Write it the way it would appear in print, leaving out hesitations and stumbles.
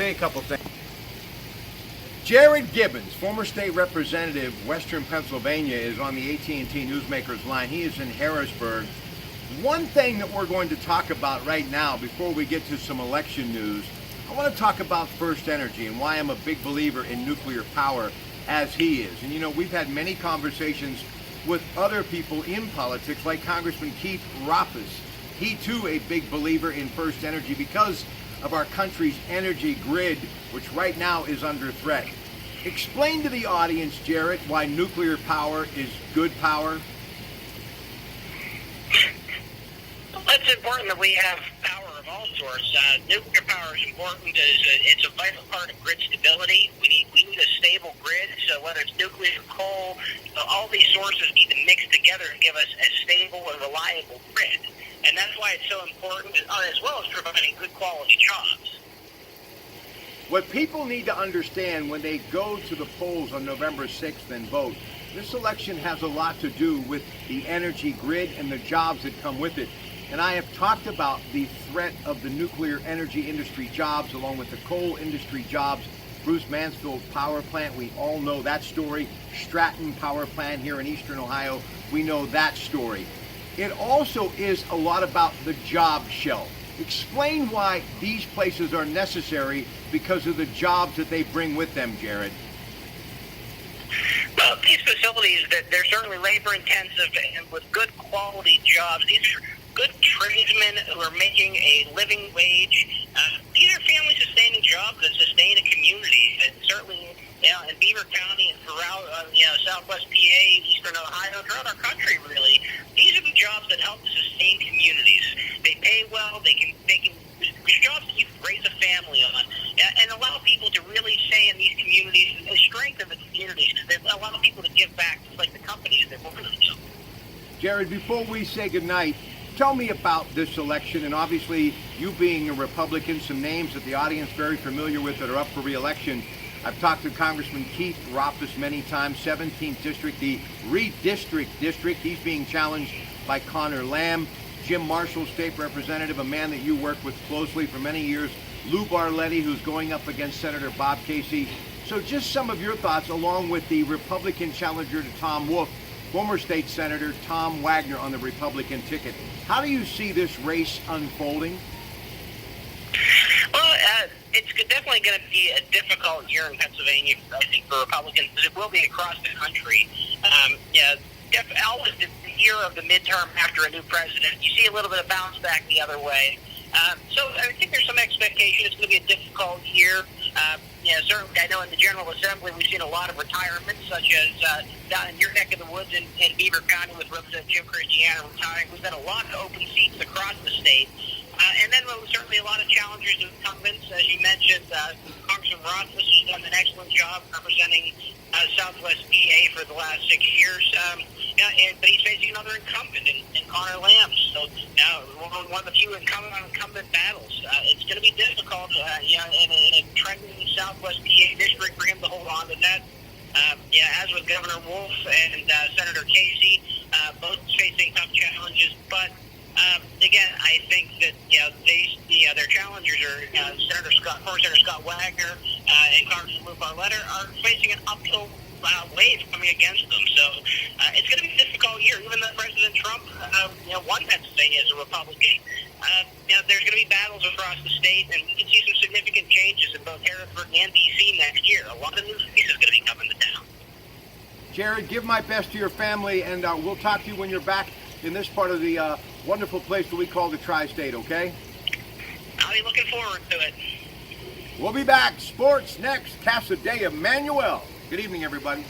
say a couple things. Jared Gibbons, former state representative, Western Pennsylvania, is on the AT&T Newsmakers line. He is in Harrisburg. One thing that we're going to talk about right now, before we get to some election news, I want to talk about First Energy and why I'm a big believer in nuclear power, as he is. And you know, we've had many conversations with other people in politics, like Congressman Keith Rothfus. He too a big believer in First Energy because of our country's energy grid, which right now is under threat. Explain to the audience, Jarrett, why nuclear power is good power. Well, it's important that we have power of all sorts. Nuclear power is important. It's a vital part of grid stability. We need a stable grid. So whether it's nuclear, coal, all these sources need to mix together and give us a stable and reliable grid. And that's why it's so important, as well as providing good quality jobs. What people need to understand when they go to the polls on November 6th and vote, this election has a lot to do with the energy grid and the jobs that come with it. And I have talked about the threat of the nuclear energy industry jobs along with the coal industry jobs. Bruce Mansfield Power Plant, we all know that story. Stratton Power Plant here in Eastern Ohio, we know that story. It also is a lot about the job shell. Explain why these places are necessary because of the jobs that they bring with them, Jared. Well, these facilities, they're certainly labor intensive and with good quality jobs. These are good tradesmen who are making a living wage. These are family sustaining jobs that sustain a community. And certainly, in Beaver County and throughout, Southwest PA, Eastern Ohio, throughout our country, really, these are the jobs that help to sustain communities. They pay well. They can jobs that you can raise a family on, and allow people to really stay in these communities and strengthen the communities. They allow people to give back, just like the companies that work with them. Jared, before we say goodnight, tell me about this election, and obviously you being a Republican, some names that the audience is very familiar with that are up for re-election. I've talked to Congressman Keith Rothfus many times, 17th District, the redistrict district. He's being challenged by Connor Lamb. Jim Marshall, state representative, a man that you worked with closely for many years. Lou Barletti, who's going up against Senator Bob Casey. So just some of your thoughts, along with the Republican challenger to Tom Wolf, former state senator Tom Wagner on the Republican ticket. How do you see this race unfolding? Well, it's definitely going to be a difficult year in Pennsylvania, I think, for Republicans, but it will be across the country. Always the year of the midterm after a new president, you see a little bit of bounce back the other way. So I think there's some expectation it's going to be a difficult year. Certainly, I know in the General Assembly we've seen a lot of retirements, such as down in your neck of the woods in Beaver County with Representative Jim Christiana retiring. We've got a lot of open seats across the state. And then certainly a lot of challengers and incumbents. As you mentioned, Congressman Rothfus has done an excellent job representing Southwest PA for the last 6 years. But he's facing another incumbent in Connor Lamb. So now one of the few incumbent battles. It's going to be difficult, in a trending Southwest PA district for him to hold on to that. As with Governor Wolf and Senator Casey, both facing tough challenges. But again, I think that their challengers are former Senator Scott Wagner and Congressman Lou Barletti are facing an uphill wave coming against them. So it's going to be a difficult year. Even though President Trump won Pennsylvania as a Republican, there's going to be battles across the state, and we can see some significant changes in both Harrisburg and D.C. next year. A lot of new faces going to be coming to town. Jared, give my best to your family, and we'll talk to you when you're back in this part of the wonderful place that we call the Tri-State, okay? I'll be looking forward to it. We'll be back. Sports next. Casa, Emanuel. Good evening, everybody.